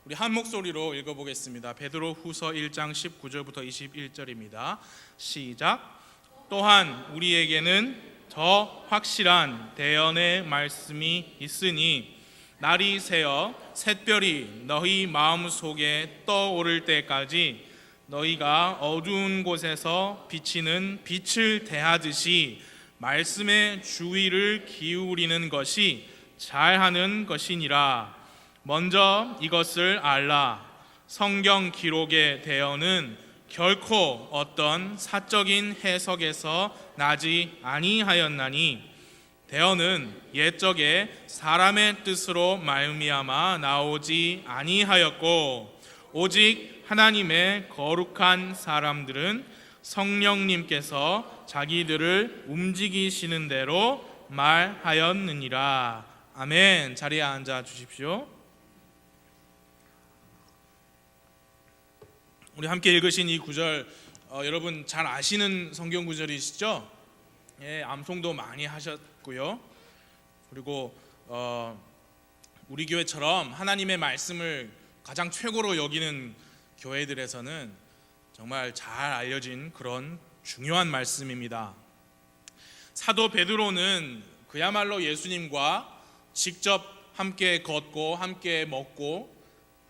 우리 한 목소리로 읽어보겠습니다. 베드로 후서 1장 19절부터 21절입니다. 시작. 또한 우리에게는 더 확실한 대언의 말씀이 있으니 날이 새어 샛별이 너희 마음속에 떠오를 때까지 너희가 어두운 곳에서 비치는 빛을 대하듯이 말씀에 주의를 기울이는 것이 잘하는 것이니라. 먼저 이것을 알라. 성경 기록의 대언은 결코 어떤 사적인 해석에서 나지 아니하였나니 대언은 옛적에 사람의 뜻으로 말미암아 나오지 아니하였고 오직 하나님의 거룩한 사람들은 성령님께서 자기들을 움직이시는 대로 말하였느니라. 아멘. 자리에 앉아 주십시오. 우리 함께 읽으신 이 구절 여러분 잘 아시는 성경 구절이시죠? 예, 암송도 많이 하셨고요. 그리고 우리 교회처럼 하나님의 말씀을 가장 최고로 여기는 교회들에서는 정말 잘 알려진 그런 중요한 말씀입니다. 사도 베드로는 그야말로 예수님과 직접 함께 걷고 함께 먹고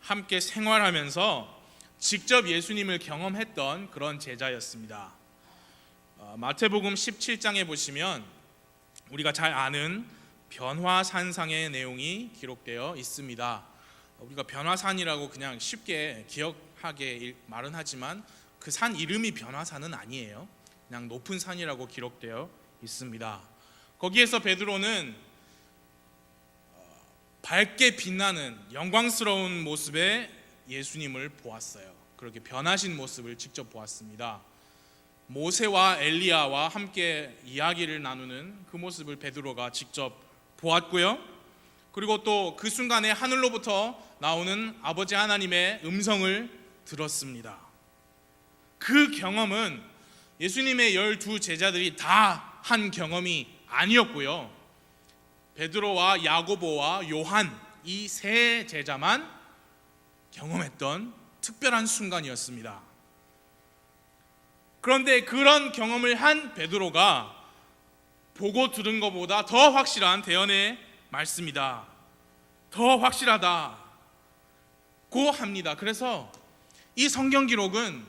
함께 생활하면서 직접 예수님을 경험했던 그런 제자였습니다. 마태복음 17장에 보시면 우리가 잘 아는 변화산상의 내용이 기록되어 있습니다. 우리가 변화산이라고 그냥 쉽게 기억하게 말은 하지만 그 산 이름이 변화산은 아니에요. 그냥 높은 산이라고 기록되어 있습니다. 거기에서 베드로는 밝게 빛나는 영광스러운 모습의 예수님을 보았어요. 그렇게 변하신 모습을 직접 보았습니다. 모세와 엘리야와 함께 이야기를 나누는 그 모습을 베드로가 직접 보았고요. 그리고 또 그 순간에 하늘로부터 나오는 아버지 하나님의 음성을 들었습니다. 그 경험은 예수님의 12 제자들이 다 한 경험이 아니었고요. 베드로와 야고보와 요한 이 세 제자만 경험했던 특별한 순간이었습니다. 그런데 그런 경험을 한 베드로가 보고 들은 것보다 더 확실한 대언의 말씀이다, 더 확실하다고 합니다. 그래서 이 성경 기록은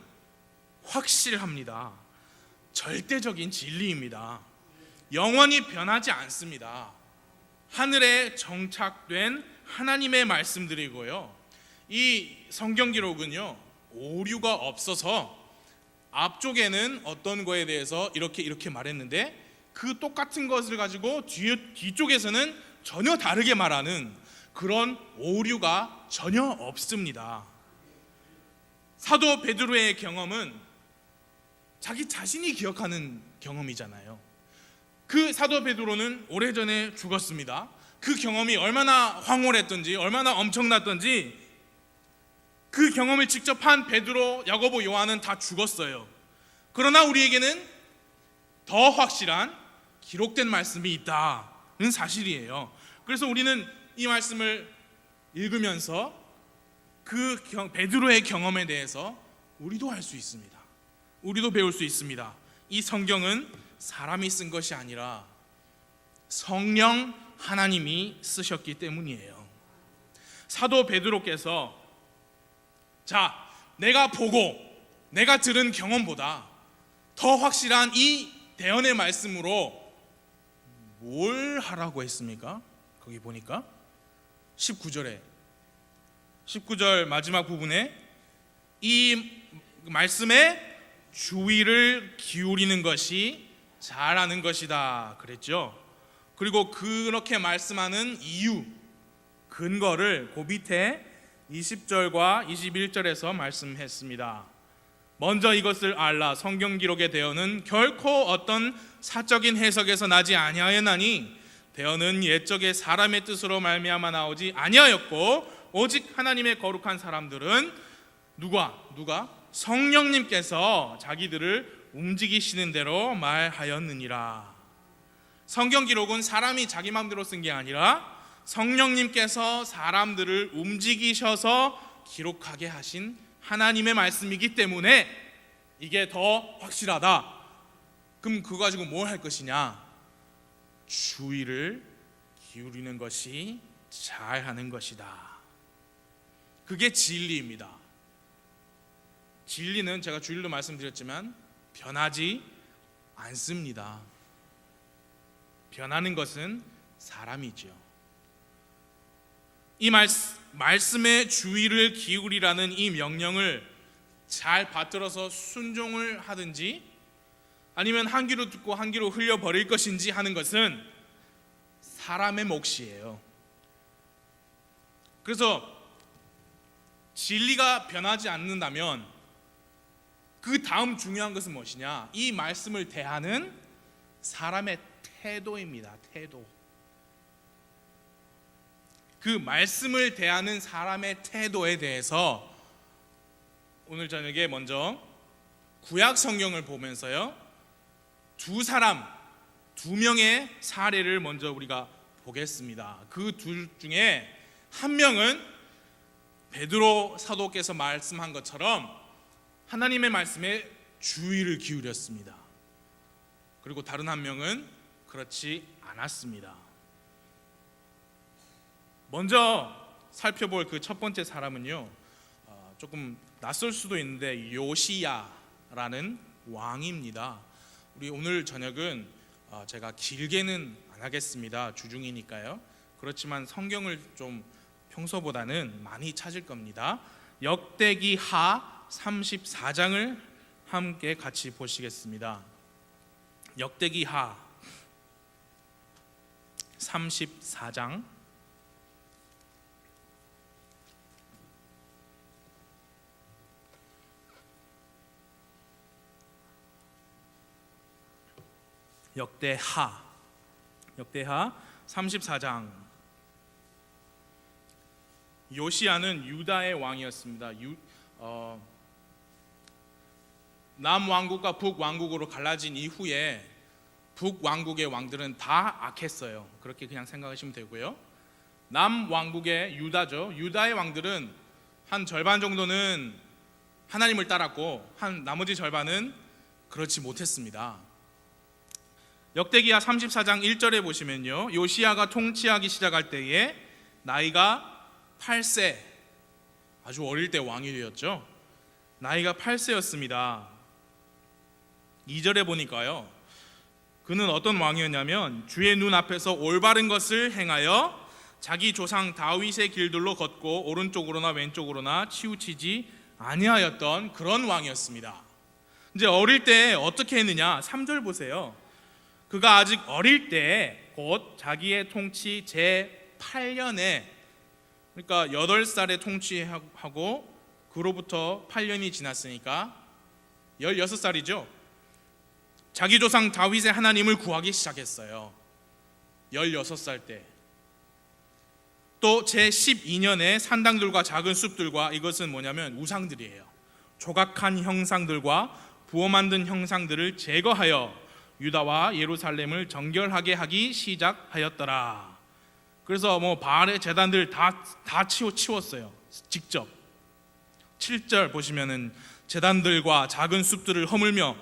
확실합니다. 절대적인 진리입니다. 영원히 변하지 않습니다. 하늘에 정착된 하나님의 말씀들이고요. 이 성경 기록은요, 오류가 없어서 앞쪽에는 어떤 거에 대해서 이렇게 말했는데 그 똑같은 것을 가지고 뒤쪽에서는 전혀 다르게 말하는 그런 오류가 전혀 없습니다. 사도 베드로의 경험은 자기 자신이 기억하는 경험이잖아요. 그 사도 베드로는 오래전에 죽었습니다. 그 경험이 얼마나 황홀했던지 얼마나 엄청났던지 그 경험을 직접 한 베드로, 야고보, 요한은 다 죽었어요. 그러나 우리에게는 더 확실한 기록된 말씀이 있다는 사실이에요. 그래서 우리는 이 말씀을 읽으면서 그 베드로의 경험에 대해서 우리도 알 수 있습니다. 우리도 배울 수 있습니다. 이 성경은 사람이 쓴 것이 아니라 성령 하나님이 쓰셨기 때문이에요. 사도 베드로께서 내가 보고 내가 들은 경험보다 더 확실한 이 대언의 말씀으로 뭘 하라고 했습니까? 거기 보니까 19절 마지막 부분에 이 말씀에 주의를 기울이는 것이 잘하는 것이다 그랬죠. 그리고 그렇게 말씀하는 이유, 근거를 그 밑에 20절과 21절에서 말씀했습니다. 먼저 이것을 알라. 성경 기록의 대언은 결코 어떤 사적인 해석에서 나지 아니하였나니 대언은 옛적에 사람의 뜻으로 말미암아 나오지 아니하였고 오직 하나님의 거룩한 사람들은 누가? 성령님께서 자기들을 움직이시는 대로 말하였느니라. 성경 기록은 사람이 자기 마음대로 쓴 게 아니라 성령님께서 사람들을 움직이셔서 기록하게 하신 하나님의 말씀이기 때문에 이게 더 확실하다. 그럼 그거 가지고 뭘 할 것이냐? 주의를 기울이는 것이 잘하는 것이다. 그게 진리입니다. 진리는 제가 주일로 말씀드렸지만 변하지 않습니다. 변하는 것은 사람이죠. 이 말씀에 주의를 기울이라는 이 명령을 잘 받들어서 순종을 하든지 아니면 한 귀로 듣고 한 귀로 흘려버릴 것인지 하는 것은 사람의 몫이에요. 그래서 진리가 변하지 않는다면 그 다음 중요한 것은 무엇이냐? 이 말씀을 대하는 사람의 태도입니다. 태도. 그 말씀을 대하는 사람의 태도에 대해서 오늘 저녁에 먼저 구약 성경을 보면서요, 두 명의 사례를 먼저 우리가 보겠습니다. 그 둘 중에 한 명은 베드로 사도께서 말씀한 것처럼 하나님의 말씀에 주의를 기울였습니다. 그리고 다른 한 명은 그렇지 않았습니다. 먼저 살펴볼 그 첫 번째 사람은요, 조금 낯설 수도 있는데 요시야라는 왕입니다. 우리 오늘 저녁은 제가 길게는 안 하겠습니다. 주중이니까요. 그렇지만 성경을 좀 평소보다는 많이 찾을 겁니다. 역대기하 34장을 함께 같이 보시겠습니다. 역대기하 34장 역대하 34장. 요시야는 유다의 왕이었습니다. 남왕국과 북왕국으로 갈라진 이후에 북왕국의 왕들은 다 악했어요. 그렇게 그냥 생각하시면 되고요. 남왕국의 유다죠. 유다의 왕들은 한 절반 정도는 하나님을 따랐고 나머지 절반은 그렇지 못했습니다. 역대기하 34장 1절에 보시면요, 요시야가 통치하기 시작할 때에 나이가 8세, 아주 어릴 때 왕이 되었죠. 나이가 8세였습니다. 2절에 보니까요, 그는 어떤 왕이었냐면 주의 눈앞에서 올바른 것을 행하여 자기 조상 다윗의 길들로 걷고 오른쪽으로나 왼쪽으로나 치우치지 아니하였던 그런 왕이었습니다. 이제 어릴 때 어떻게 했느냐? 3절 보세요. 그가 아직 어릴 때 곧 자기의 통치 제8년에, 그러니까 8살에 통치하고 그로부터 8년이 지났으니까 16살이죠. 자기 조상 다윗의 하나님을 구하기 시작했어요. 16살 때. 또 제12년에 산당들과 작은 숲들과, 이것은 뭐냐면 우상들이에요. 조각한 형상들과 부어 만든 형상들을 제거하여 유다와 예루살렘을 정결하게 하기 시작하였더라. 그래서 바알의 제단들 다 치웠어요. 직접. 7절 보시면은 제단들과 작은 숲들을 허물며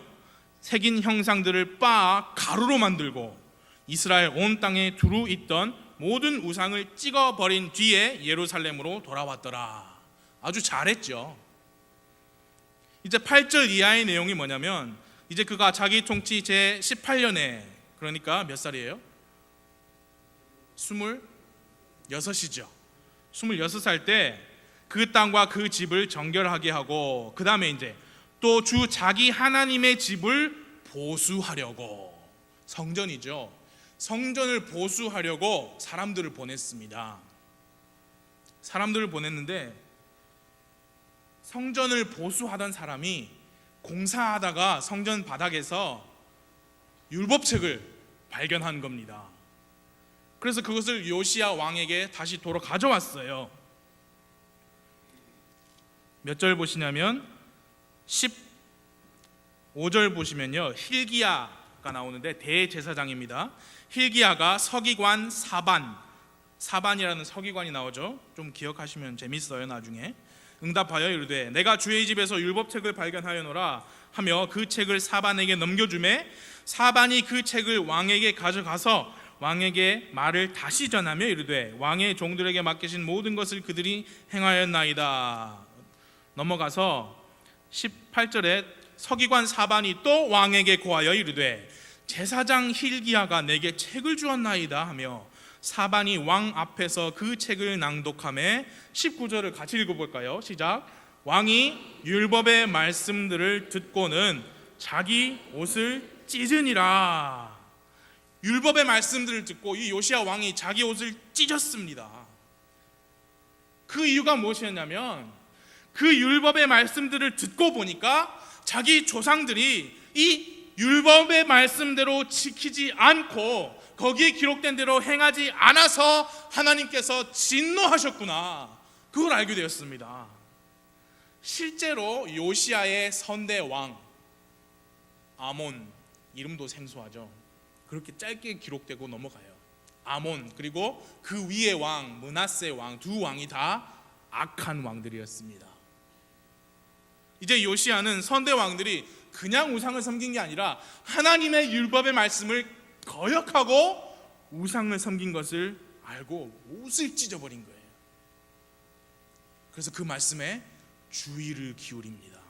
새긴 형상들을 빻아 가루로 만들고 이스라엘 온 땅에 두루 있던 모든 우상을 찍어버린 뒤에 예루살렘으로 돌아왔더라. 아주 잘했죠. 이제 8절 이하의 내용이 뭐냐면, 이제 그가 자기 통치 제18년에, 그러니까 몇 살이에요? 26이죠. 26살 때 그 땅과 그 집을 정결하게 하고, 그 다음에 이제 또 주 자기 하나님의 집을 보수하려고, 성전이죠. 성전을 보수하려고 사람들을 보냈습니다. 사람들을 보냈는데 성전을 보수하던 사람이 공사하다가 성전 바닥에서 율법책을 발견한 겁니다. 그래서 그것을 요시야 왕에게 다시 도로 가져왔어요. 몇 절 보시냐면 15절 보시면요, hil기야가 나오는데 대제사장입니다. hil기야가 서기관 사반이라는 서기관이 나오죠. 좀 기억하시면 재밌어요. 나중에 응답하여 이르되 내가 주의 집에서 율법책을 발견하여노라 하며 그 책을 사반에게 넘겨주매 사반이 그 책을 왕에게 가져가서 왕에게 말을 다시 전하며 이르되 왕의 종들에게 맡기신 모든 것을 그들이 행하였나이다. 넘어가서 18절에 서기관 사반이 또 왕에게 고하여 이르되 제사장 힐기야가 내게 책을 주었나이다 하며 사반이 왕 앞에서 그 책을 낭독하며 19절을 같이 읽어볼까요? 시작. 왕이 율법의 말씀들을 듣고는 자기 옷을 찢으니라. 율법의 말씀들을 듣고 이 요시야 왕이 자기 옷을 찢었습니다. 그 이유가 무엇이었냐면 그 율법의 말씀들을 듣고 보니까 자기 조상들이 이 율법의 말씀대로 지키지 않고 거기에 기록된 대로 행하지 않아서 하나님께서 진노하셨구나, 그걸 알게 되었습니다. 실제로 요시야의 선대 왕 아몬, 이름도 생소하죠. 그렇게 짧게 기록되고 넘어가요. 아몬 그리고 그 위의 왕 므낫세 왕, 두 왕이 다 악한 왕들이었습니다. 이제 요시야는 선대 왕들이 그냥 우상을 섬긴 게 아니라 하나님의 율법의 말씀을 거역하고 우상을 섬긴 것을 알고 옷을 찢어버린 거예요. 그래서 그 말씀에 주의를 기울입니다.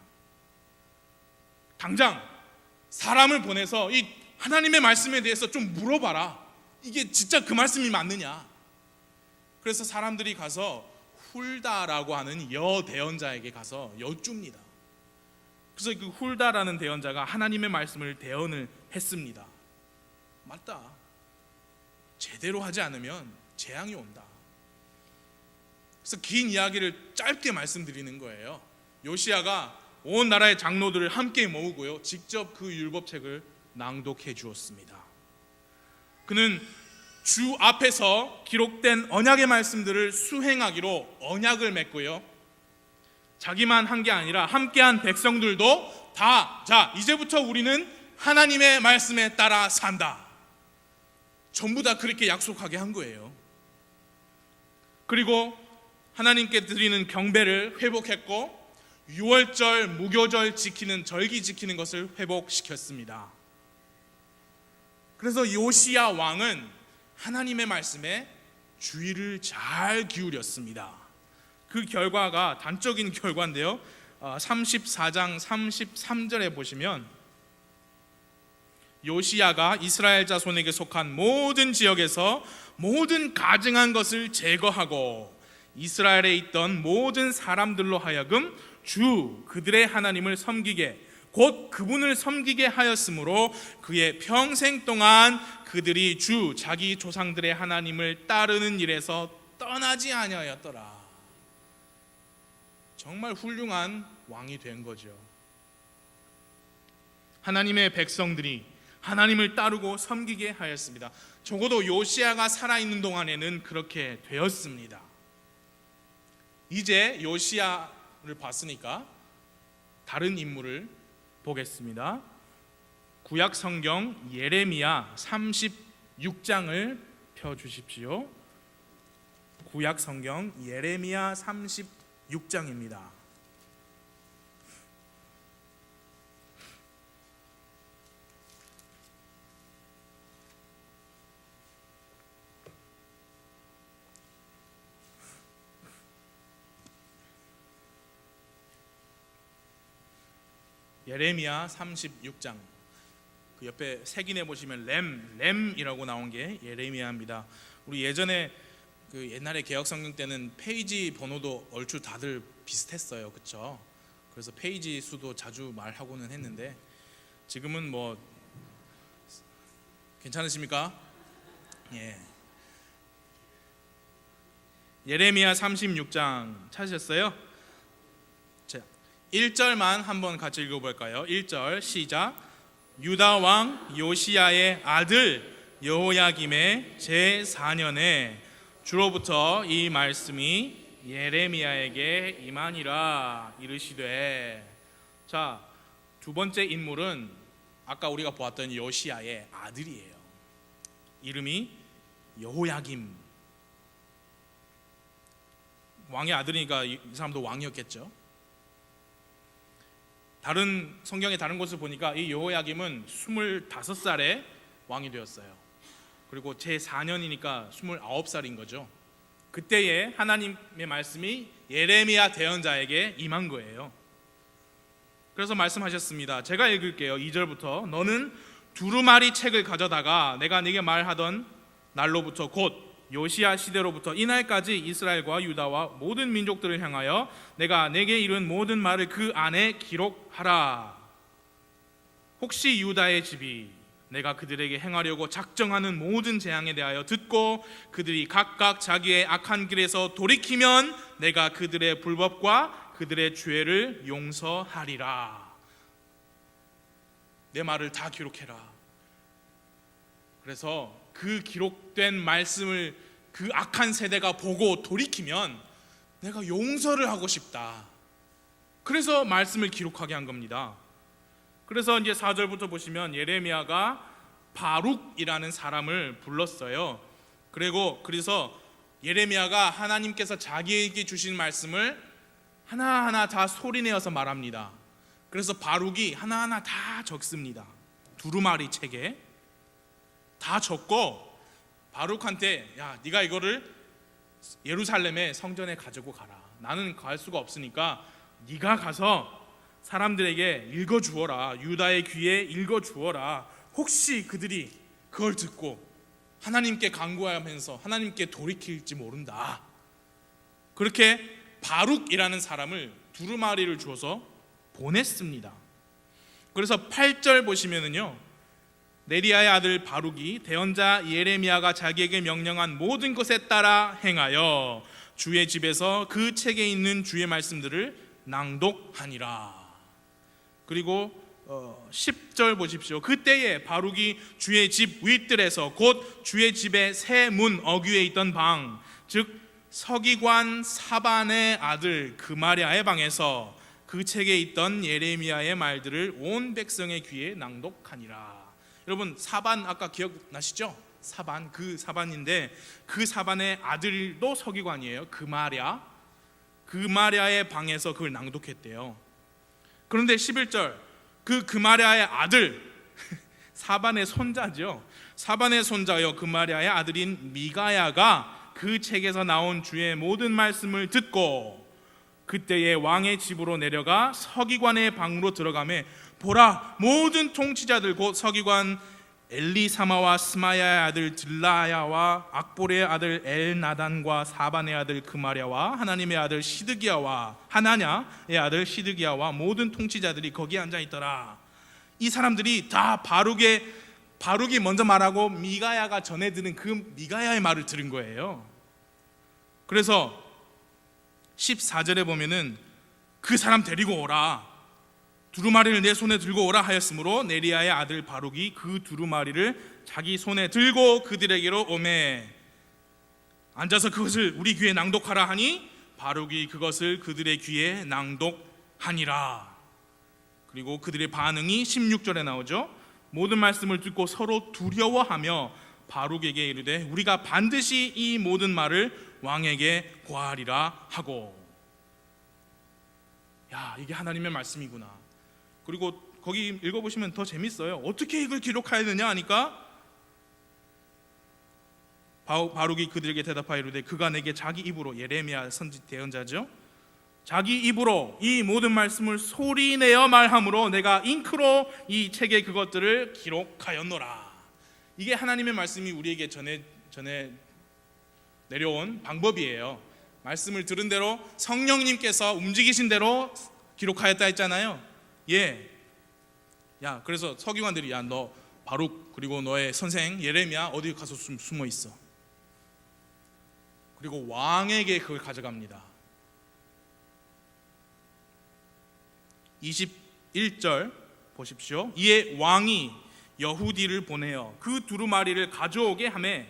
당장 사람을 보내서 이 하나님의 말씀에 대해서 좀 물어봐라. 이게 진짜 그 말씀이 맞느냐. 그래서 사람들이 가서 훌다라고 하는 여대언자에게 가서 여쭙니다. 그래서 그 훌다라는 대언자가 하나님의 말씀을 대언을 했습니다. 맞다. 제대로 하지 않으면 재앙이 온다. 그래서 긴 이야기를 짧게 말씀드리는 거예요. 요시야가 온 나라의 장로들을 함께 모으고요, 직접 그 율법책을 낭독해 주었습니다. 그는 주 앞에서 기록된 언약의 말씀들을 수행하기로 언약을 맺고요, 자기만 한 게 아니라 함께한 백성들도 다, 자 이제부터 우리는 하나님의 말씀에 따라 산다, 전부 다 그렇게 약속하게 한 거예요. 그리고 하나님께 드리는 경배를 회복했고 유월절, 무교절 지키는, 절기 지키는 것을 회복시켰습니다. 그래서 요시야 왕은 하나님의 말씀에 주의를 잘 기울였습니다. 그 결과가 단적인 결과인데요, 34장 33절에 보시면 요시야가 이스라엘 자손에게 속한 모든 지역에서 모든 가증한 것을 제거하고 이스라엘에 있던 모든 사람들로 하여금 주 그들의 하나님을 섬기게, 곧 그분을 섬기게 하였으므로 그의 평생 동안 그들이 주 자기 조상들의 하나님을 따르는 일에서 떠나지 아니하였더라. 정말 훌륭한 왕이 된 거죠. 하나님의 백성들이 하나님을 따르고 섬기게 하였습니다. 적어도 요시야가 살아있는 동안에는 그렇게 되었습니다. 이제 요시야를 봤으니까 다른 인물을 보겠습니다. 구약 성경 예레미야 36장을 펴주십시오. 구약 성경 예레미야 36장입니다. 예레미야 36장, 그 옆에 색인해 보시면 램이라고 나온 게 예레미야입니다. 우리 예전에 그 옛날에 개역 성경 때는 페이지 번호도 얼추 다들 비슷했어요, 그렇죠? 그래서 페이지 수도 자주 말하고는 했는데 지금은 뭐 괜찮으십니까? 예. 예레미야 36장 찾으셨어요? 1절만 한번 같이 읽어볼까요? 1절 시작. 유다 왕 요시야의 아들 여호야김의 제4년에 주로부터 이 말씀이 예레미야에게 임하니라 이르시되. 자, 두 번째 인물은 아까 우리가 보았던 요시야의 아들이에요. 이름이 여호야김. 왕의 아들이니까 이 사람도 왕이었겠죠. 다른 성경의 다른 곳을 보니까 이 여호야김은 25살에 왕이 되었어요. 그리고 제 4년이니까 29살인 거죠. 그때에 하나님의 말씀이 예레미야 대언자에게 임한 거예요. 그래서 말씀하셨습니다. 제가 읽을게요. 2절부터 너는 두루마리 책을 가져다가 내가 네게 말하던 날로부터 곧 요시야 시대로부터 이날까지 이스라엘과 유다와 모든 민족들을 향하여 내가 내게 이른 모든 말을 그 안에 기록하라. 혹시 유다의 집이 내가 그들에게 행하려고 작정하는 모든 재앙에 대하여 듣고 그들이 각각 자기의 악한 길에서 돌이키면 내가 그들의 불법과 그들의 죄를 용서하리라. 내 말을 다 기록해라. 그래서 그 기록된 말씀을 그 악한 세대가 보고 돌이키면 내가 용서를 하고 싶다. 그래서 말씀을 기록하게 한 겁니다. 그래서 이제 4절부터 보시면 예레미야가 바룩이라는 사람을 불렀어요. 그래서 예레미야가 하나님께서 자기에게 주신 말씀을 하나하나 다 소리내어서 말합니다. 그래서 바룩이 하나하나 다 적습니다. 두루마리 책에 다 적고 바룩한테 야, 네가 이거를 예루살렘의 성전에 가지고 가라. 나는 갈 수가 없으니까 네가 가서 사람들에게 읽어주어라. 유다의 귀에 읽어주어라. 혹시 그들이 그걸 듣고 하나님께 간구하면서 하나님께 돌이킬지 모른다. 그렇게 바룩이라는 사람을 두루마리를 주어서 보냈습니다. 그래서 8절 보시면은요, 네리야의 아들 바룩이 대언자 예레미야가 자기에게 명령한 모든 것에 따라 행하여 주의 집에서 그 책에 있는 주의 말씀들을 낭독하니라. 그리고 10절 보십시오. 그때에 바룩이 주의 집 윗뜰에서 곧 주의 집의 새 문 어귀에 있던 방, 즉 서기관 사반의 아들 그마랴의 방에서 그 책에 있던 예레미야의 말들을 온 백성의 귀에 낭독하니라. 여러분, 사반 아까 기억나시죠? 사반, 그 사반인데 그 사반의 아들도 서기관이에요. 그마랴의 방에서 그걸 낭독했대요. 그런데 11절, 그 그마랴의 아들 사반의 손자죠. 사반의 손자여 그마랴의 아들인 미가야가 그 책에서 나온 주의 모든 말씀을 듣고 그때에 왕의 집으로 내려가 서기관의 방으로 들어가매 보라, 모든 통치자들 곧 서기관 엘리사마와 스마야의 아들 들라야와 악보레의 아들 엘나단과 사반의 아들 그마랴와 하나님의 아들 시드기야와 하나냐의 아들 시드기야와 모든 통치자들이 거기에 앉아 있더라. 이 사람들이 다 바룩이 먼저 말하고 미가야가 전해 들은 그 미가야의 말을 들은 거예요. 그래서 14절에 보면은 그 사람 데리고 오라, 두루마리를 내 손에 들고 오라 하였으므로 네리야의 아들 바룩이 그 두루마리를 자기 손에 들고 그들에게로 오매 앉아서 그것을 우리 귀에 낭독하라 하니 바룩이 그것을 그들의 귀에 낭독하니라. 그리고 그들의 반응이 16절에 나오죠. 모든 말씀을 듣고 서로 두려워하며 바룩에게 이르되 우리가 반드시 이 모든 말을 왕에게 고하리라 하고. 야, 이게 하나님의 말씀이구나. 그리고 거기 읽어보시면 더 재밌어요. 어떻게 이걸 기록해야 되냐 하니까 바룩이 그들에게 대답하여 이르되 그가 내게 자기 입으로, 예레미야 선지 대언자죠, 자기 입으로 이 모든 말씀을 소리내어 말함으로 내가 잉크로 이 책에 그것들을 기록하였노라. 이게 하나님의 말씀이 우리에게 전해 내려온 방법이에요. 말씀을 들은 대로 성령님께서 움직이신 대로 기록하였다 했잖아요. 예. 야, 그래서 서기관들이 야, 너 바룩 그리고 너의 선생 예레미야 어디 가서 숨어 있어. 그리고 왕에게 그걸 가져갑니다. 21절 보십시오. 이에 왕이 여후디를 보내어 그 두루마리를 가져오게 하매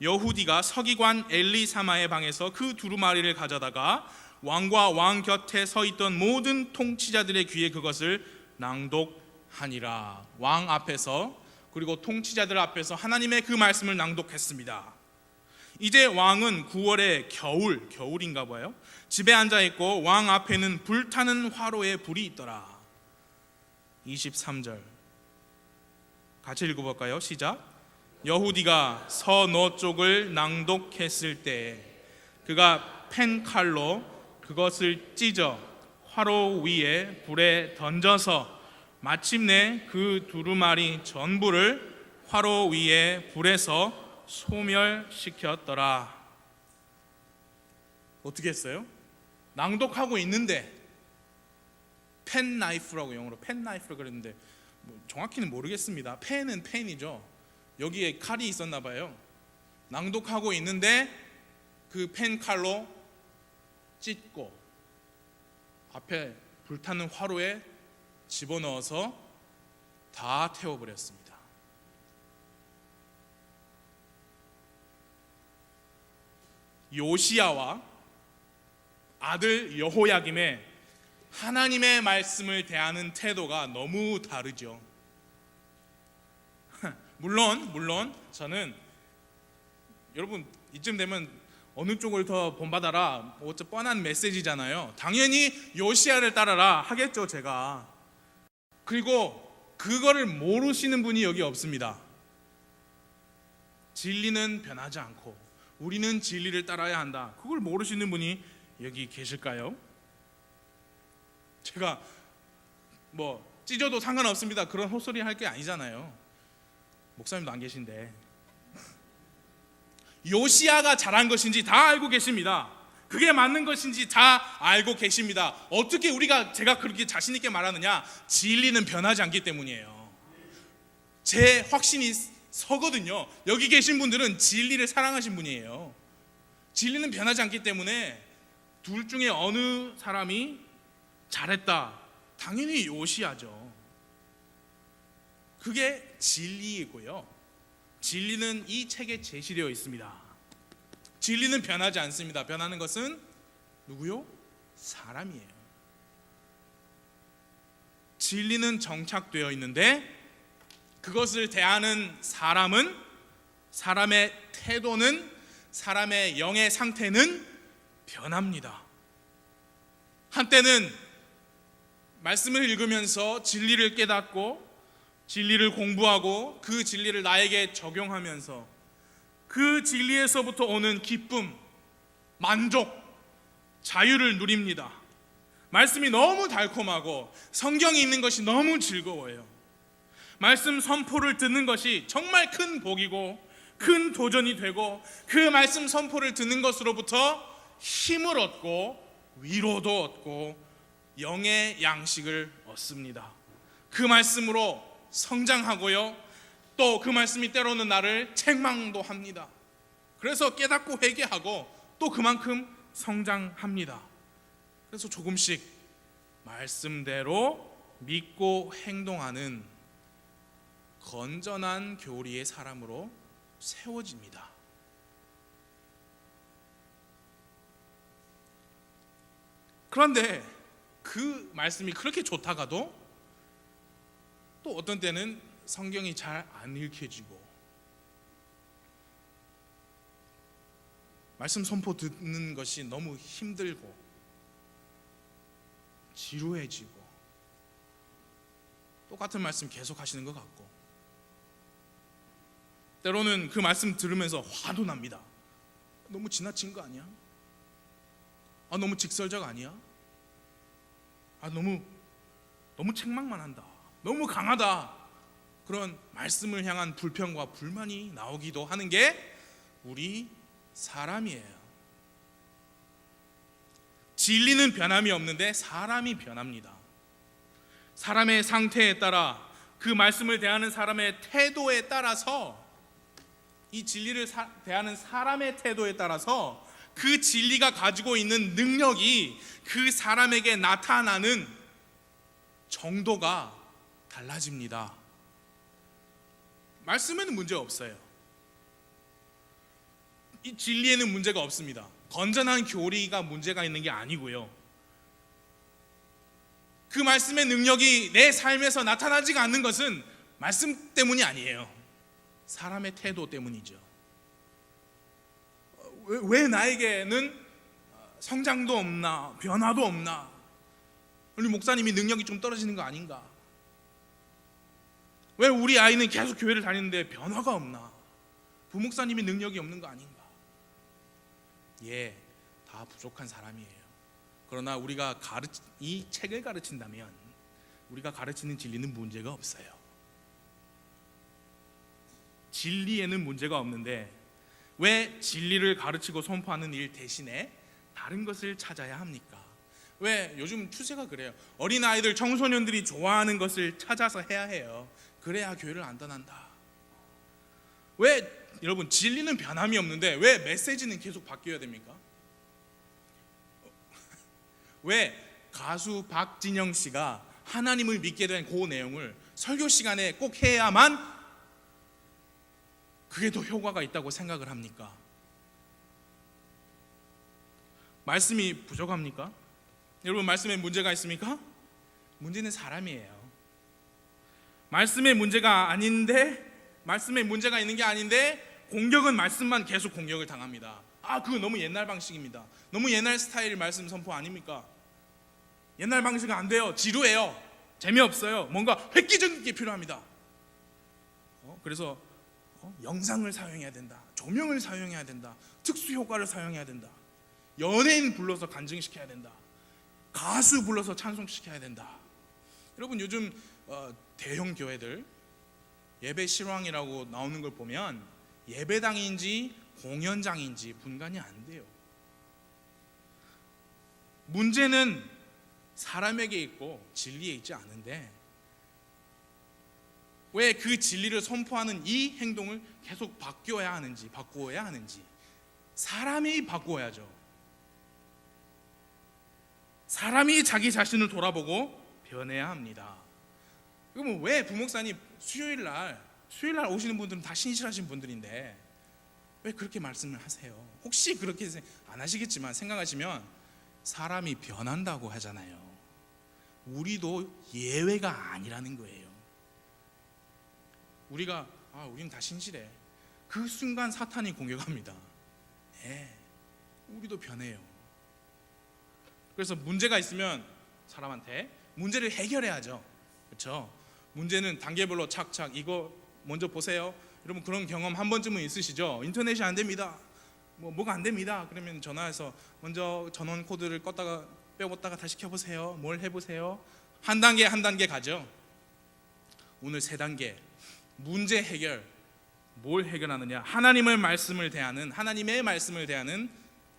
여후디가 서기관 엘리사마의 방에서 그 두루마리를 가져다가 왕과 왕 곁에 서 있던 모든 통치자들의 귀에 그것을 낭독하니라. 왕 앞에서 그리고 통치자들 앞에서 하나님의 그 말씀을 낭독했습니다. 이제 왕은 9월에 겨울인가 봐요. 집에 앉아 있고 왕 앞에는 불타는 화로에 불이 있더라. 23절 같이 읽어볼까요? 시작. 여후디가 서너 쪽을 낭독했을 때 그가 펜칼로 그것을 찢어 화로 위에 불에 던져서 마침내 그 두루마리 전부를 화로 위에 불에서 소멸시켰더라. 어떻게 했어요? 낭독하고 있는데 펜나이프라고 영어로 펜나이프라고 그랬는데 정확히는 모르겠습니다. 펜은 펜이죠. 여기에 칼이 있었나 봐요. 낭독하고 있는데 그 펜칼로 찢고 앞에 불타는 화로에 집어넣어서 다 태워버렸습니다. 요시야와 아들 여호야김의 하나님의 말씀을 대하는 태도가 너무 다르죠. 물론 저는 여러분 이쯤 되면 어느 쪽을 더 본받아라 어째 뻔한 메시지잖아요. 당연히 요시야를 따라라 하겠죠 제가. 그리고 그거를 모르시는 분이 여기 없습니다. 진리는 변하지 않고 우리는 진리를 따라야 한다. 그걸 모르시는 분이 여기 계실까요? 제가 찢어도 상관없습니다 그런 헛소리 할 게 아니잖아요. 목사님도 안 계신데. 요시야가 잘한 것인지 다 알고 계십니다. 그게 맞는 것인지 다 알고 계십니다. 어떻게 제가 그렇게 자신 있게 말하느냐? 진리는 변하지 않기 때문이에요. 제 확신이 서거든요. 여기 계신 분들은 진리를 사랑하신 분이에요. 진리는 변하지 않기 때문에 둘 중에 어느 사람이 잘했다? 당연히 요시야죠. 그게 진리이고요. 진리는 이 책에 제시되어 있습니다. 진리는 변하지 않습니다. 변하는 것은 누구요? 사람이에요. 진리는 정착되어 있는데 그것을 대하는 사람은, 사람의 태도는, 사람의 영의 상태는 변합니다. 한때는 말씀을 읽으면서 진리를 깨닫고 진리를 공부하고 그 진리를 나에게 적용하면서 그 진리에서부터 오는 기쁨, 만족, 자유를 누립니다. 말씀이 너무 달콤하고 성경이 있는 것이 너무 즐거워요. 말씀 선포를 듣는 것이 정말 큰 복이고 큰 도전이 되고 그 말씀 선포를 듣는 것으로부터 힘을 얻고 위로도 얻고 영의 양식을 얻습니다. 그 말씀으로 성장하고요, 또 그 말씀이 때로는 나를 책망도 합니다. 그래서 깨닫고 회개하고 또 그만큼 성장합니다. 그래서 조금씩 말씀대로 믿고 행동하는 건전한 교리의 사람으로 세워집니다. 그런데 그 말씀이 그렇게 좋다가도 또 어떤 때는 성경이 잘 안 읽혀지고 말씀 선포 듣는 것이 너무 힘들고 지루해지고 똑같은 말씀 계속 하시는 것 같고 때로는 그 말씀 들으면서 화도 납니다. 너무 지나친 거 아니야? 너무 직설적 아니야? 너무 책망만 한다. 너무 강하다. 그런 말씀을 향한 불평과 불만이 나오기도 하는 게 우리 사람이에요. 진리는 변함이 없는데 사람이 변합니다. 사람의 상태에 따라 그 말씀을 대하는 사람의 태도에 따라서 이 진리를 대하는 사람의 태도에 따라서 그 진리가 가지고 있는 능력이 그 사람에게 나타나는 정도가 달라집니다. 말씀에는 문제 없어요. 이 진리에는 문제가 없습니다. 건전한 교리가 문제가 있는 게 아니고요. 그 말씀의 능력이 내 삶에서 나타나지가 않는 것은 말씀 때문이 아니에요. 사람의 태도 때문이죠. 왜 나에게는 성장도 없나, 변화도 없나? 우리 목사님이 능력이 좀 떨어지는 거 아닌가? 왜 우리 아이는 계속 교회를 다니는데 변화가 없나? 부목사님이 능력이 없는 거 아닌가? 예, 다 부족한 사람이에요. 그러나 우리가 이 책을 가르친다면 우리가 가르치는 진리는 문제가 없어요. 진리에는 문제가 없는데 왜 진리를 가르치고 선포하는 일 대신에 다른 것을 찾아야 합니까? 왜 요즘 추세가 그래요. 어린아이들, 청소년들이 좋아하는 것을 찾아서 해야 해요. 그래야 교회를 안 떠난다. 왜 여러분 진리는 변함이 없는데 왜 메시지는 계속 바뀌어야 됩니까? 왜 가수 박진영 씨가 하나님을 믿게 된 그 내용을 설교 시간에 꼭 해야만 그게 더 효과가 있다고 생각을 합니까? 말씀이 부족합니까? 여러분 말씀에 문제가 있습니까? 문제는 사람이에요. 말씀에 문제가 아닌데, 말씀에 문제가 있는 게 아닌데 공격은 말씀만 계속 공격을 당합니다. 그거 너무 옛날 방식입니다. 너무 옛날 스타일 말씀 선포 아닙니까? 옛날 방식은 안 돼요. 지루해요. 재미없어요. 뭔가 획기적인 게 필요합니다. 그래서 영상을 사용해야 된다. 조명을 사용해야 된다. 특수 효과를 사용해야 된다. 연예인 불러서 간증시켜야 된다. 가수 불러서 찬송시켜야 된다. 여러분 요즘 대형 교회들 예배 실황이라고 나오는 걸 보면 예배당인지 공연장인지 분간이 안 돼요. 문제는 사람에게 있고 진리에 있지 않은데 왜 그 진리를 선포하는 이 행동을 계속 바꾸어야 하는지 사람이 바꾸어야죠. 사람이 자기 자신을 돌아보고 변해야 합니다. 그럼 왜 부목사님 수요일 날 오시는 분들은 다 신실하신 분들인데 왜 그렇게 말씀을 하세요? 혹시 그렇게 안 하시겠지만 생각하시면 사람이 변한다고 하잖아요. 우리도 예외가 아니라는 거예요. 우리는 다 신실해. 그 순간 사탄이 공격합니다. 우리도 변해요. 그래서 문제가 있으면 사람한테 문제를 해결해야죠. 그렇죠? 문제는 단계별로 착착 이거 먼저 보세요. 여러분 그런 경험 한 번쯤은 있으시죠? 인터넷이 안 됩니다. 뭐가 안 됩니다. 그러면 전화해서 먼저 전원 코드를 껐다가 빼봤다가 다시 켜보세요. 뭘 해보세요. 한 단계 한 단계 가죠. 오늘 세 단계 문제 해결. 뭘 해결하느냐? 하나님의 말씀을 대하는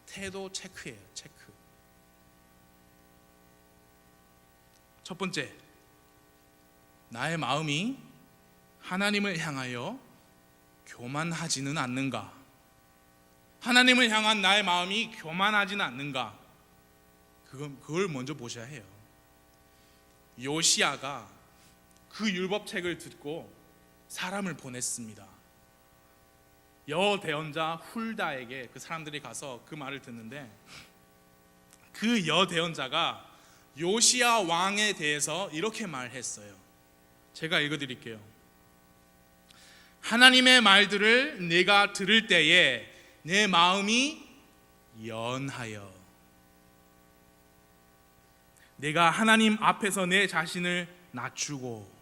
태도 체크예요. 체크. 첫 번째, 나의 마음이 하나님을 향하여 교만하지는 않는가? 하나님을 향한 나의 마음이 교만하지는 않는가? 그걸 먼저 보셔야 해요. 요시야가 그 율법책을 듣고 사람을 보냈습니다. 여대언자 훌다에게 그 사람들이 가서 그 말을 듣는데 그 여대언자가 요시야 왕에 대해서 이렇게 말했어요. 제가 읽어드릴게요. 하나님의 말들을 내가 들을 때에 내 마음이 연하여 내가 하나님 앞에서 내 자신을 낮추고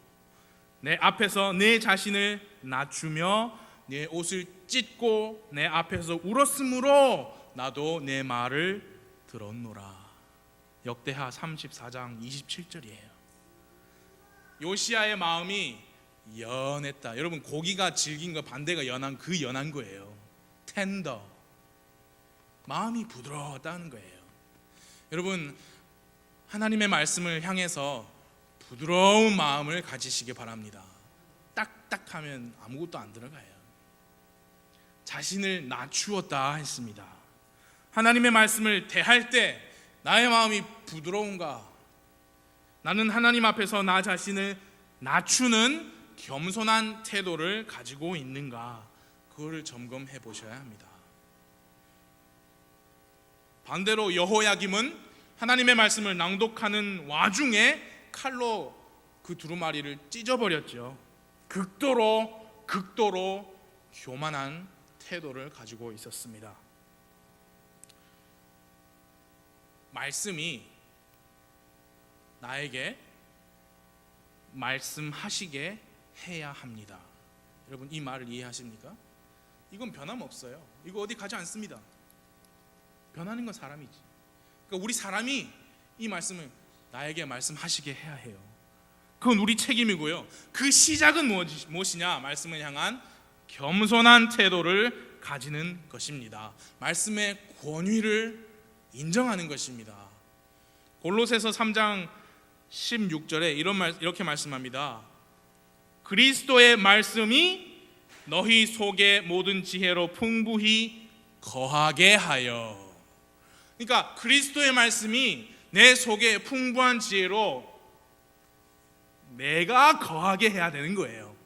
내 앞에서 내 자신을 낮추며 내 옷을 찢고 내 앞에서 울었으므로 나도 내 말을 들었노라. 역대하 34장 27절이에요. 요시야의 마음이 연했다. 여러분 고기가 질긴 거 반대가 연한 그 연한 거예요. 텐더. 마음이 부드러웠다는 거예요. 여러분 하나님의 말씀을 향해서 부드러운 마음을 가지시기 바랍니다. 딱딱하면 아무것도 안 들어가요. 자신을 낮추었다 했습니다. 하나님의 말씀을 대할 때 나의 마음이 부드러운가? 나는 하나님 앞에서 나 자신을 낮추는 겸손한 태도를 가지고 있는가? 그거를 점검해 보셔야 합니다. 반대로 여호야김은 하나님의 말씀을 낭독하는 와중에 칼로 그 두루마리를 찢어버렸죠. 극도로 교만한 태도를 가지고 있었습니다. 말씀이 나에게 말씀하시게 해야 합니다. 여러분 이 말을 이해하십니까? 이건 변함없어요. 이거 어디 가지 않습니다. 변하는 건 사람이지. 그러니까 우리 사람이 이 말씀을 나에게 말씀하시게 해야 해요. 그건 우리 책임이고요. 그 시작은 무엇이냐? 말씀을 향한 겸손한 태도를 가지는 것입니다. 말씀의 권위를 인정하는 것입니다. 골로새서 3장 16절에 이렇게 말씀합니다. 그리스도의 말씀이 너희 속에 모든 지혜로 풍부히 거하게 하여. 그러니까 그리스도의 말씀이 내 속에 풍부한 지혜로 내가 거하게 해야 되는 거예요.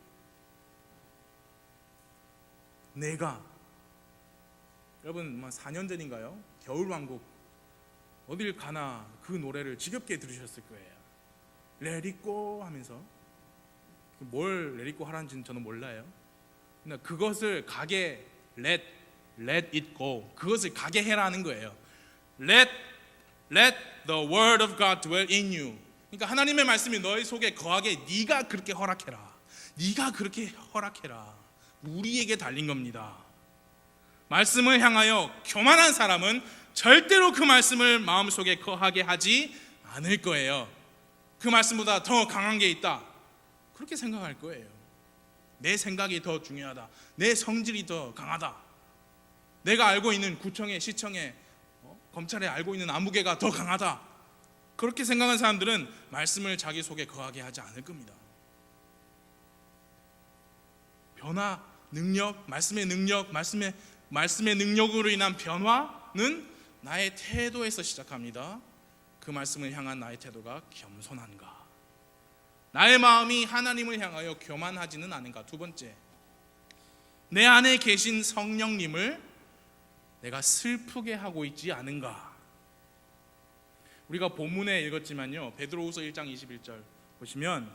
내가. 여러분 4년 전인가요? 겨울왕국 어딜 가나 그 노래를 지겹게 들으셨을 거예요. Let it go 하면서. 뭘 let it go 하라는지는 저는 몰라요. 그러니까 그것을 가게 let it go, 그것을 가게 해라는 거예요. Let the word of God dwell in you. 그러니까 하나님의 말씀이 너희 속에 거하게 네가 그렇게 허락해라. 네가 그렇게 허락해라. 우리에게 달린 겁니다. 말씀을 향하여 교만한 사람은 절대로 그 말씀을 마음속에 거하게 하지 않을 거예요. 그 말씀보다 더 강한 게 있다, 그렇게 생각할 거예요. 내 생각이 더 중요하다, 내 성질이 더 강하다, 내가 알고 있는 구청에 시청에 검찰에 알고 있는 안무개가 더 강하다, 그렇게 생각하는 사람들은 말씀을 자기 속에 거하게 하지 않을 겁니다. 변화, 능력, 말씀의 능력, 말씀의 능력으로 인한 변화는 나의 태도에서 시작합니다. 그 말씀을 향한 나의 태도가 겸손한가? 나의 마음이 하나님을 향하여 교만하지는 않은가? 두 번째, 내 안에 계신 성령님을 내가 슬프게 하고 있지 않은가? 우리가 본문에 읽었지만요, 베드로후서 1장 21절 보시면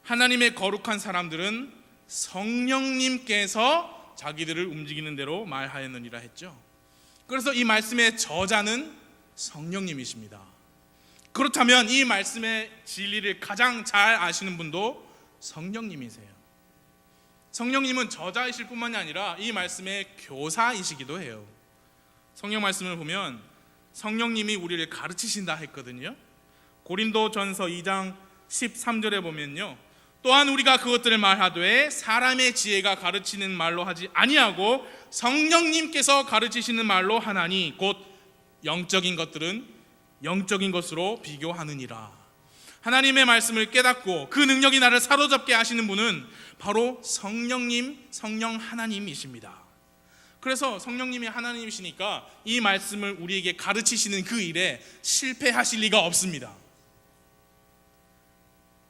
하나님의 거룩한 사람들은 성령님께서 자기들을 움직이는 대로 말하였느니라 했죠. 그래서 이 말씀의 저자는 성령님이십니다. 그렇다면 이 말씀의 진리를 가장 잘 아시는 분도 성령님이세요. 성령님은 저자이실 뿐만이 아니라 이 말씀의 교사이시기도 해요. 성경 말씀을 보면 성령님이 우리를 가르치신다 했거든요. 고린도전서 2장 13절에 보면요, 또한 우리가 그것들을 말하되 사람의 지혜가 가르치는 말로 하지 아니하고 성령님께서 가르치시는 말로 하나니 곧 영적인 것들은 영적인 것으로 비교하느니라. 하나님의 말씀을 깨닫고 그 능력이 나를 사로잡게 하시는 분은 바로 성령님, 성령 하나님이십니다. 그래서 성령님이 하나님이시니까 이 말씀을 우리에게 가르치시는 그 일에 실패하실 리가 없습니다.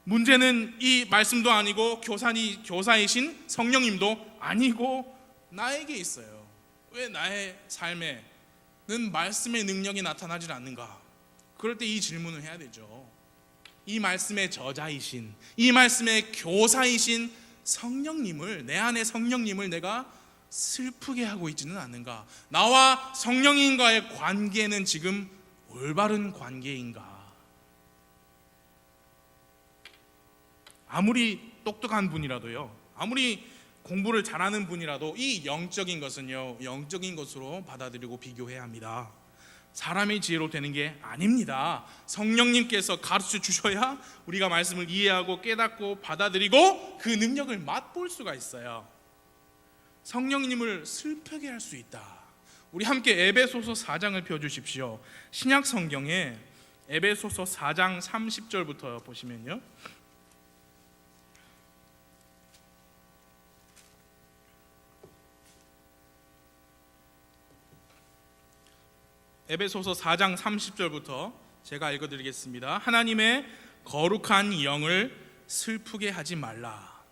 문제는 이 말씀도 아니고 교사이신 성령님도 아니고 나에게 있어요. 왜 나의 삶에는 말씀의 능력이 나타나질 않는가? 그럴 때 이 질문을 해야 되죠. 이 말씀의 저자이신, 이 말씀의 교사이신 성령님을, 내 안의 성령님을 내가 슬프게 하고 있지는 않는가? 나와 성령님과의 관계는 지금 올바른 관계인가? 아무리 똑똑한 분이라도요, 아무리 공부를 잘하는 분이라도 이 영적인 것은요, 영적인 것으로 받아들이고 비교해야 합니다. 사람의 지혜로 되는 게 아닙니다. 성령님께서 가르쳐 주셔야 우리가 말씀을 이해하고 깨닫고 받아들이고 그 능력을 맛볼 수가 있어요. 성령님을 슬프게 할 수 있다. 우리 함께 에베소서 4장을 펴주십시오. 신약 성경에 에베소서 4장 30절부터 보시면요, 에베소서 4장 30절부터 제가 읽어드리겠습니다. 하나님의 거룩한 영을 슬프게 하지 말라.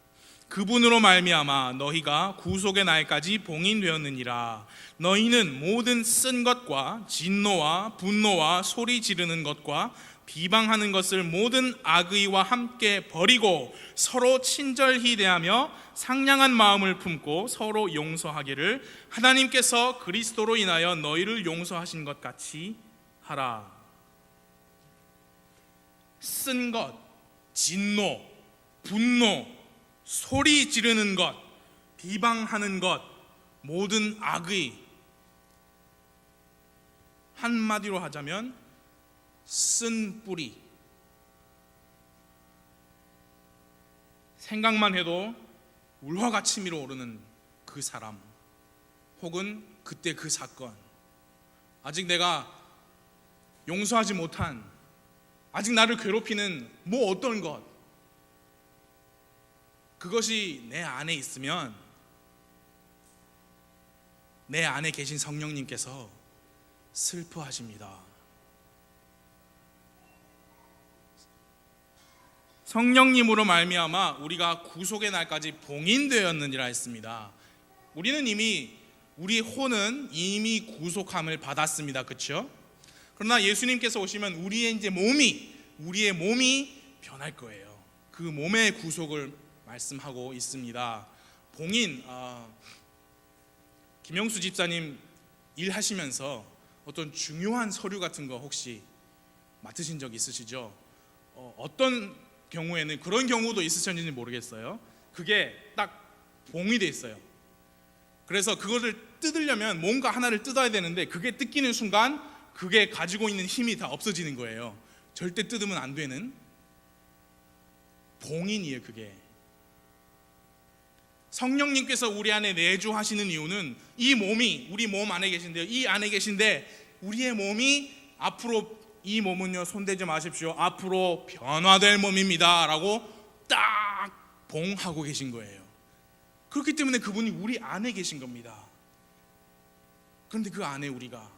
그분으로 말미암아 너희가 구속의 날까지 봉인되었느니라. 너희는 모든 쓴 것과 진노와 분노와 소리 지르는 것과 비방하는 것을 모든 악의와 함께 버리고 서로 친절히 대하며 상냥한 마음을 품고 서로 용서하기를 하나님께서 그리스도로 인하여 너희를 용서하신 것 같이 하라. 쓴 것, 진노, 분노, 소리 지르는 것, 비방하는 것, 모든 악의, 한마디로 하자면 쓴 뿌리. 생각만 해도 울화가 치밀어 오르는 그 사람, 혹은 그때 그 사건, 아직 내가 용서하지 못한, 아직 나를 괴롭히는 뭐 어떤 것, 그것이 내 안에 있으면 내 안에 계신 성령님께서 슬퍼하십니다. 성령님으로 말미암아 우리가 구속의 날까지 봉인되었느니라 했습니다. 우리는 이미, 우리 혼은 이미 구속함을 받았습니다. 그렇죠? 그러나 예수님께서 오시면 우리의 몸이 변할 거예요. 그 몸의 구속을 말씀하고 있습니다. 봉인, 김영수 집사님 일하시면서 어떤 중요한 서류 같은 거 혹시 맡으신 적 있으시죠? 어떤 경우에는, 그런 경우도 있으셨는지 모르겠어요. 그게 딱 봉이 돼 있어요. 그래서 그것을 뜯으려면 뭔가 하나를 뜯어야 되는데, 그게 뜯기는 순간 그게 가지고 있는 힘이 다 없어지는 거예요. 절대 뜯으면 안 되는 봉인이에요. 그게 성령님께서 우리 안에 내주하시는 이유는 이 몸이 우리 몸 안에 계신데요, 이 안에 계신데 우리의 몸이 앞으로, 이 몸은요 손대지 마십시오, 앞으로 변화될 몸입니다 라고 딱 봉하고 계신 거예요. 그렇기 때문에 그분이 우리 안에 계신 겁니다. 그런데 그 안에 우리가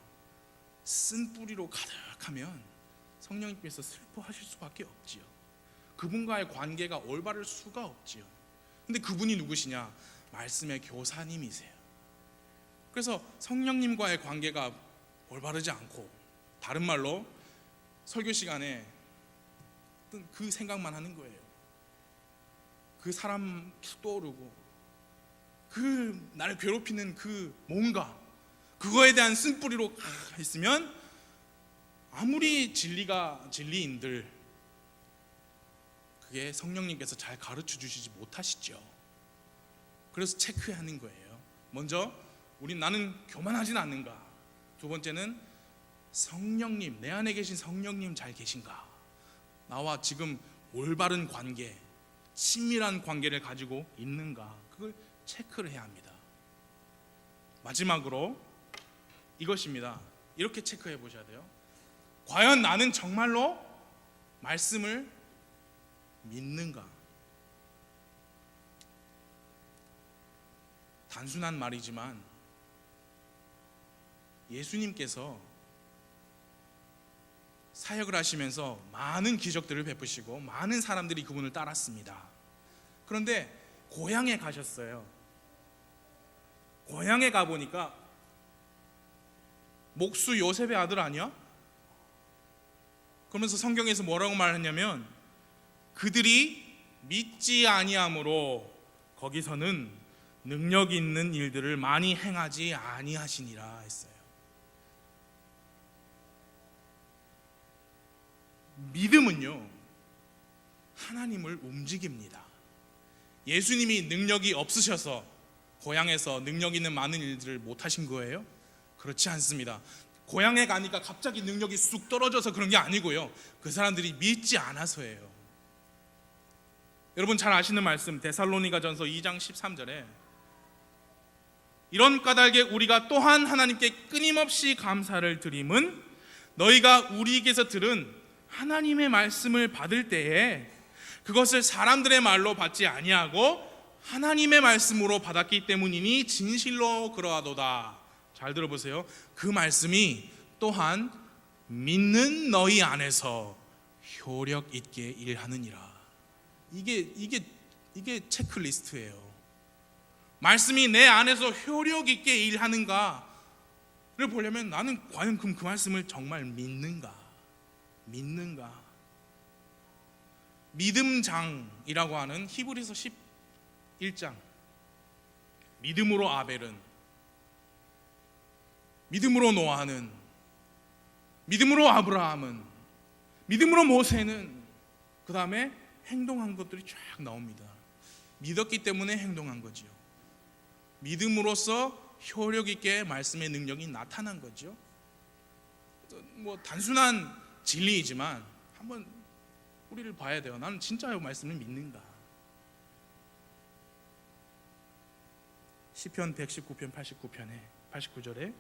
쓴 뿌리로 가득하면 성령님께서 슬퍼하실 수밖에 없지요. 그분과의 관계가 올바를 수가 없지요. 근데 그분이 누구시냐? 말씀의 교사님이세요. 그래서 성령님과의 관계가 올바르지 않고, 다른 말로 설교 시간에 그 생각만 하는 거예요. 그 사람 떠오르고, 그 나를 괴롭히는 그 뭔가, 그거에 대한 쓴뿌리로 있으면 아무리 진리인들, 그게 성령님께서 잘 가르쳐 주시지 못하시죠. 그래서 체크하는 거예요. 먼저 나는 교만하진 않는가. 두 번째는 성령님, 내 안에 계신 성령님 잘 계신가. 나와 지금 올바른 관계, 친밀한 관계를 가지고 있는가. 그걸 체크를 해야 합니다. 마지막으로 이것입니다. 이렇게 체크해 보셔야 돼요. 과연 나는 정말로 말씀을 믿는가? 단순한 말이지만 예수님께서 사역을 하시면서 많은 기적들을 베푸시고 많은 사람들이 그분을 따랐습니다. 그런데 고향에 가셨어요. 고향에 가보니까 목수 요셉의 아들 아니야? 그러면서 성경에서 뭐라고 말하냐면, 그들이 믿지 아니함으로 거기서는 능력 있는 일들을 많이 행하지 아니하시니라 했어요. 믿음은요 하나님을 움직입니다. 예수님이 능력이 없으셔서 고향에서 능력 있는 많은 일들을 못 하신 거예요? 그렇지 않습니다. 고향에 가니까 갑자기 능력이 쑥 떨어져서 그런 게 아니고요, 그 사람들이 믿지 않아서예요. 여러분 잘 아시는 말씀, 데살로니가전서 2장 13절에 이런 까닭에 우리가 또한 하나님께 끊임없이 감사를 드림은 너희가 우리에게서 들은 하나님의 말씀을 받을 때에 그것을 사람들의 말로 받지 아니하고 하나님의 말씀으로 받았기 때문이니 진실로 그러하도다. 잘 들어보세요. 그 말씀이 또한 믿는 너희 안에서 효력 있게 일하느니라. 이게 체크리스트예요. 말씀이 내 안에서 효력 있게 일하는가를 보려면 나는 과연 그 말씀을 정말 믿는가? 믿음장이라고 하는 히브리서 11장, 믿음으로 아벨은, 믿음으로 노아는, 믿음으로 아브라함은, 믿음으로 모세는, 그 다음에 행동한 것들이 쫙 나옵니다. 믿었기 때문에 행동한 거지요. 믿음으로써 효력 있게 말씀의 능력이 나타난 거죠. 뭐 단순한 진리이지만 한번 우리를 봐야 돼요. 나는 진짜 말씀을 믿는가? 시편 119편 89절에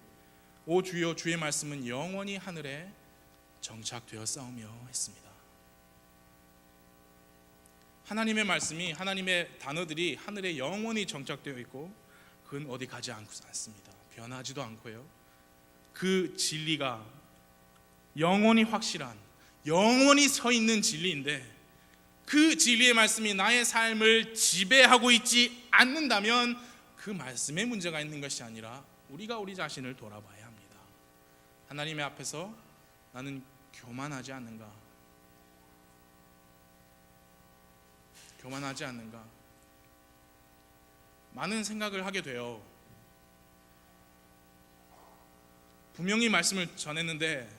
오 주여 주의 말씀은 영원히 하늘에 정착되어 싸우며 했습니다. 하나님의 말씀이, 하나님의 단어들이 하늘에 영원히 정착되어 있고 그건 어디 가지 않습니다. 변하지도 않고요. 그 진리가 영원히 확실한, 영원히 서 있는 진리인데 그 진리의 말씀이 나의 삶을 지배하고 있지 않는다면 그 말씀에 문제가 있는 것이 아니라 우리가 우리 자신을 돌아봐야 합니다. 하나님의 앞에서 나는 교만하지 않는가? 교만하지 않는가? 많은 생각을 하게 돼요. 분명히 말씀을 전했는데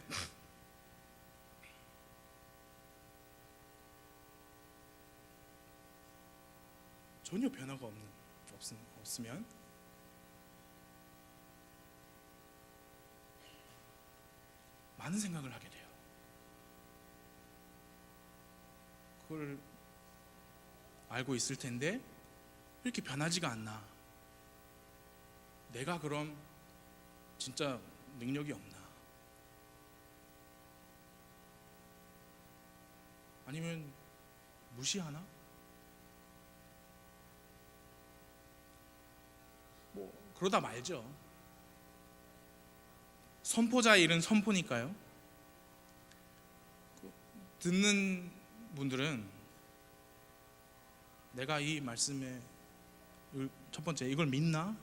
전혀 변화가 없으면 많은 생각을 하게 돼요. 그걸 알고 있을 텐데 왜 이렇게 변하지가 않나? 내가 그럼 진짜 능력이 없나? 아니면 무시하나? 뭐 그러다 말죠. 선포자의 일은 선포니까요. 듣는 분들은 내가 이 말씀에 첫 번째 이걸 믿나?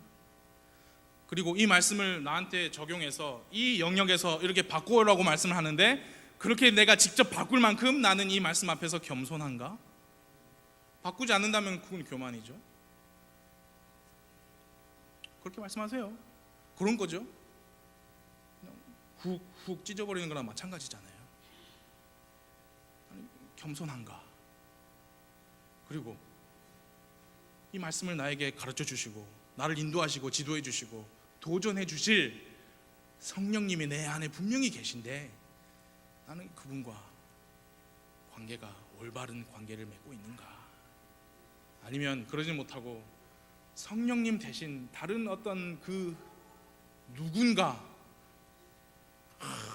그리고 이 말씀을 나한테 적용해서 이 영역에서 이렇게 바꾸라고 말씀을 하는데 그렇게 내가 직접 바꿀 만큼 나는 이 말씀 앞에서 겸손한가? 바꾸지 않는다면 그건 교만이죠. 그렇게 말씀하세요. 그런 거죠. 그냥 훅 찢어버리는 거랑 마찬가지잖아요. 아니, 겸손한가? 그리고 이 말씀을 나에게 가르쳐 주시고 나를 인도하시고 지도해 주시고 도전해 주실 성령님이 내 안에 분명히 계신데 나는 그분과 관계가 올바른 관계를 맺고 있는가? 아니면 그러지 못하고 성령님 대신 다른 어떤 그 누군가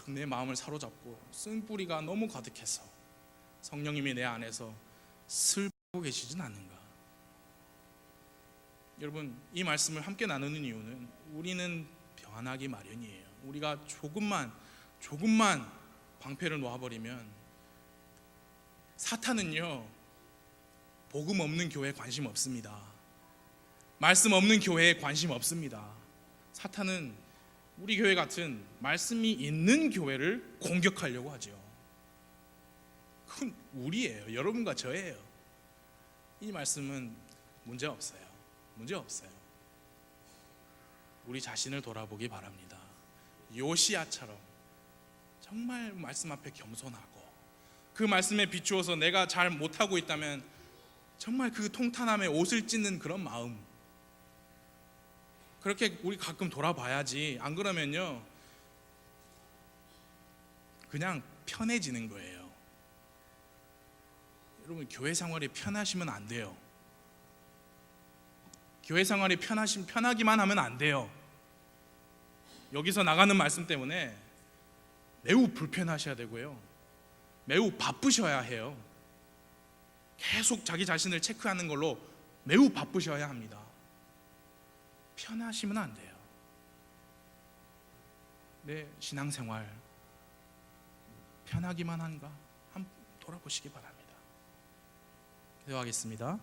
내 마음을 사로잡고 쓴뿌리가 너무 가득해서 성령님이 내 안에서 슬프고 계시진 않는가? 여러분, 이 말씀을 함께 나누는 이유는 우리는 변하기 마련이에요. 우리가 조금만 방패를 놓아버리면 사탄은요 복음 없는 교회에 관심 없습니다. 말씀 없는 교회에 관심 없습니다. 사탄은 우리 교회 같은 말씀이 있는 교회를 공격하려고 하죠. 그건 우리예요. 여러분과 저예요. 이 말씀은 문제 없어요. 우리 자신을 돌아보기 바랍니다. 요시야처럼 정말 말씀 앞에 겸손하고 그 말씀에 비추어서 내가 잘 못하고 있다면 정말 그 통탄함에 옷을 찢는 그런 마음, 그렇게 우리 가끔 돌아봐야지. 안 그러면요 그냥 편해지는 거예요. 여러분, 교회 생활이 편하시면 안 돼요. 교회 생활이 편하기만 하면 안 돼요. 여기서 나가는 말씀 때문에 매우 불편하셔야 되고요, 매우 바쁘셔야 해요. 계속 자기 자신을 체크하는 걸로 매우 바쁘셔야 합니다. 편하시면 안 돼요. 내 신앙생활 편하기만 한가? 한번 돌아보시기 바랍니다. 기도하겠습니다.